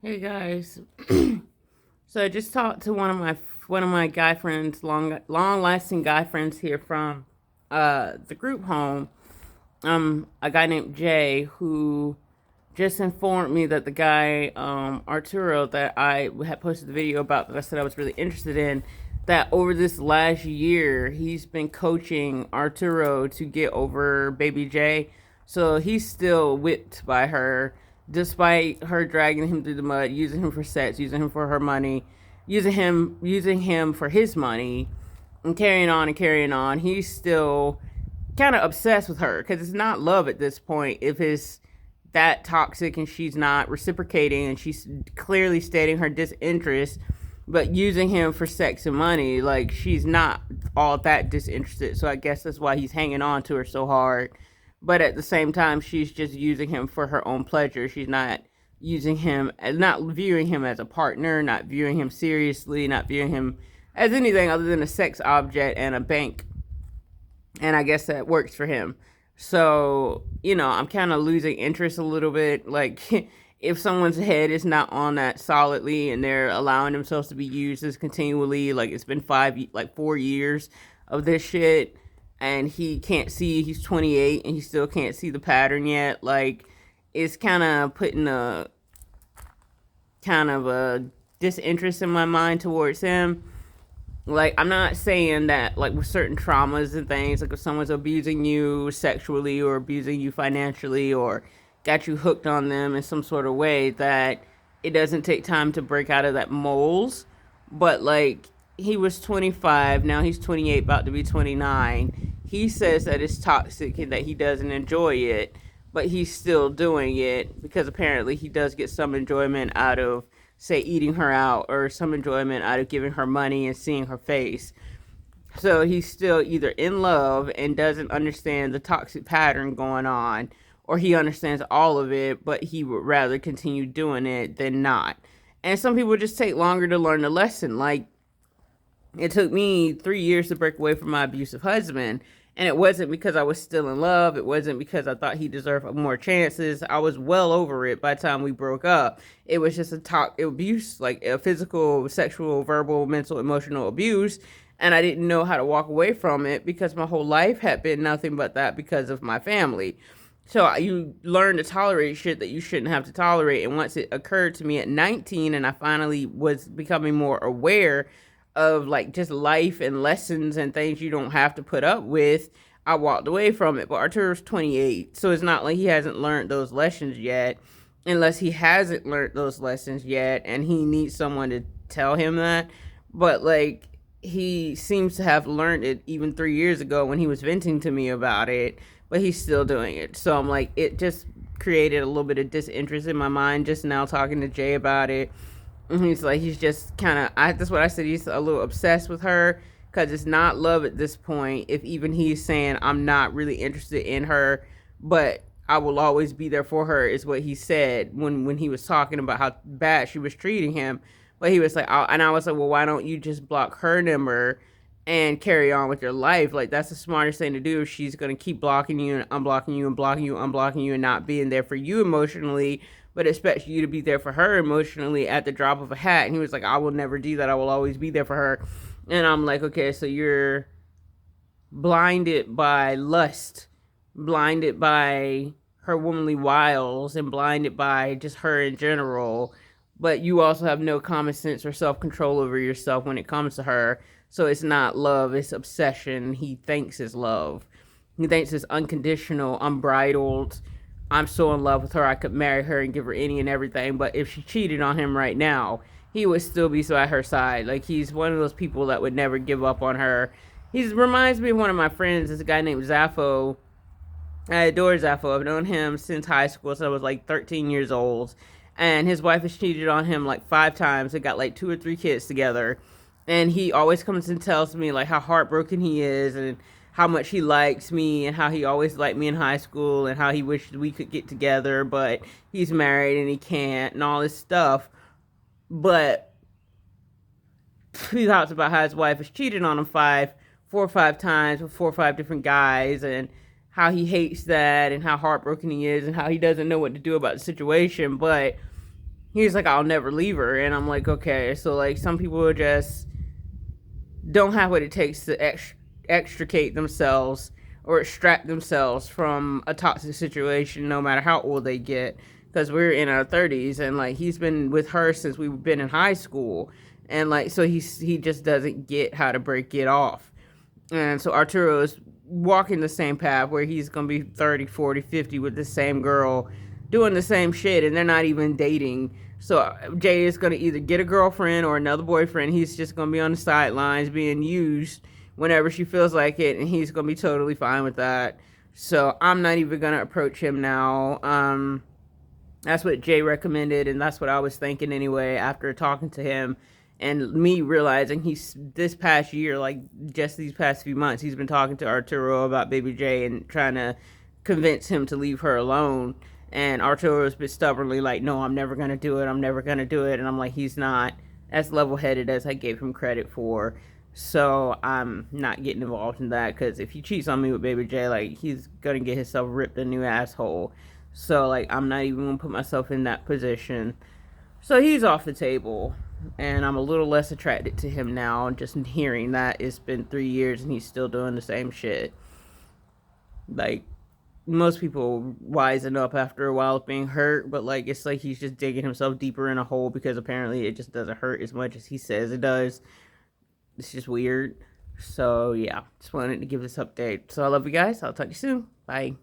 Hey guys. So I just talked to one of my guy friends, long lasting guy friends here from the group home. A guy named Jay who just informed me that the guy Arturo that I had posted the video about that I said I was really interested in, that over this last year he's been coaching Arturo to get over baby Jay. So he's still whipped by her, despite her dragging him through the mud, using him for sex, using him for her money, using him for his money, and carrying on and carrying on. He's still kind of obsessed with her because it's not love at this point. If it's that toxic and she's not reciprocating and she's clearly stating her disinterest, but using him for sex and money, like she's not all that disinterested. So I guess that's why he's hanging on to her so hard. But at the same time, she's just using him for her own pleasure. She's not using him, not viewing him as a partner, not viewing him seriously, not viewing him as anything other than a sex object and a bank. And I guess that works for him. So, I'm kind of losing interest a little bit. Like, if someone's head is not on that solidly and they're allowing themselves to be used as continually, like it's been 4 years of this shit, and he can't see, he's 28 and he still can't see the pattern yet. Like, it's kind of putting a kind of a disinterest in my mind towards him. Like, I'm not saying that, like, with certain traumas and things, like if someone's abusing you sexually or abusing you financially or got you hooked on them in some sort of way, that it doesn't take time to break out of that mold. But like, he was 25, now he's 28, about to be 29. He says that it's toxic and that he doesn't enjoy it, but he's still doing it because apparently he does get some enjoyment out of, say, eating her out, or some enjoyment out of giving her money and seeing her face. So he's still either in love and doesn't understand the toxic pattern going on, or he understands all of it, but he would rather continue doing it than not. And some people just take longer to learn the lesson. Like, it took me 3 years to break away from my abusive husband. And it wasn't because I was still in love. It wasn't because I thought he deserved more chances. I was well over it by the time we broke up. It was just abuse, like a physical, sexual, verbal, mental, emotional abuse. And I didn't know how to walk away from it because my whole life had been nothing but that because of my family. So you learn to tolerate shit that you shouldn't have to tolerate. And once it occurred to me at 19 and I finally was becoming more aware of like just life and lessons and things you don't have to put up with, I walked away from it. But Arturo's 28, so it's not like he hasn't learned those lessons yet, unless he hasn't learned those lessons yet and he needs someone to tell him that. But like, he seems to have learned it even 3 years ago when he was venting to me about it, but he's still doing it. So I'm like, it just created a little bit of disinterest in my mind just now talking to Jay about it. And he's just kind of, that's what I said, he's a little obsessed with her because it's not love at this point. If even he's saying, I'm not really interested in her, but I will always be there for her, is what he said when he was talking about how bad she was treating him. But he was like, and I was like, well, why don't you just block her number and carry on with your life? Like, that's the smartest thing to do if she's going to keep blocking you and unblocking you and blocking you, unblocking you, and not being there for you emotionally, but expects you to be there for her emotionally at the drop of a hat. And he was like, I will never do that. I will always be there for her. And I'm like, okay, so you're blinded by lust, blinded by her womanly wiles, and blinded by just her in general. But you also have no common sense or self-control over yourself when it comes to her. So it's not love, it's obsession. He thinks it's love. He thinks it's unconditional, unbridled. I'm so in love with her, I could marry her and give her any and everything. But if she cheated on him right now, he would still be by her side. Like, he's one of those people that would never give up on her. He reminds me of one of my friends, this guy named Zaffo. I adore Zaffo. I've known him since high school, so I was like 13 years old. And his wife has cheated on him like 5 times. They got like 2 or 3 kids together. And he always comes and tells me like how heartbroken he is and how much he likes me and how he always liked me in high school and how he wished we could get together, but he's married and he can't and all this stuff. But he talks about how his wife has cheated on him 4 or 5 times with 4 or 5 different guys, and how he hates that and how heartbroken he is and how he doesn't know what to do about the situation. But he's like, I'll never leave her. And I'm like, okay. So, like, some people just don't have what it takes to extricate themselves or extract themselves from a toxic situation, no matter how old they get. Because we're in our 30s, and like he's been with her since we've been in high school, and like so he just doesn't get how to break it off. And so Arturo is walking the same path where he's going to be 30, 40, 50 with the same girl doing the same shit, and they're not even dating. So Jay is going to either get a girlfriend or another boyfriend. He's just going to be on the sidelines being used whenever she feels like it, and he's going to be totally fine with that. So I'm not even going to approach him now. That's what Jay recommended, and that's what I was thinking anyway after talking to him and me realizing he's this past year, like just these past few months, he's been talking to Arturo about Baby J and trying to convince him to leave her alone. And Arturo's been stubbornly like, no, I'm never going to do it. I'm never going to do it. And I'm like, he's not as level headed as I gave him credit for. So I'm not getting involved in that, because if he cheats on me with Baby J, like, he's going to get himself ripped a new asshole. So, like, I'm not even going to put myself in that position. So he's off the table, and I'm a little less attracted to him now, just hearing that it's been 3 years and he's still doing the same shit. Like, most people wisen up after a while of being hurt, but like it's like he's just digging himself deeper in a hole because apparently it just doesn't hurt as much as he says it does. It's just weird. So yeah, just wanted to give this update. So I love you guys. I'll talk to you soon. Bye.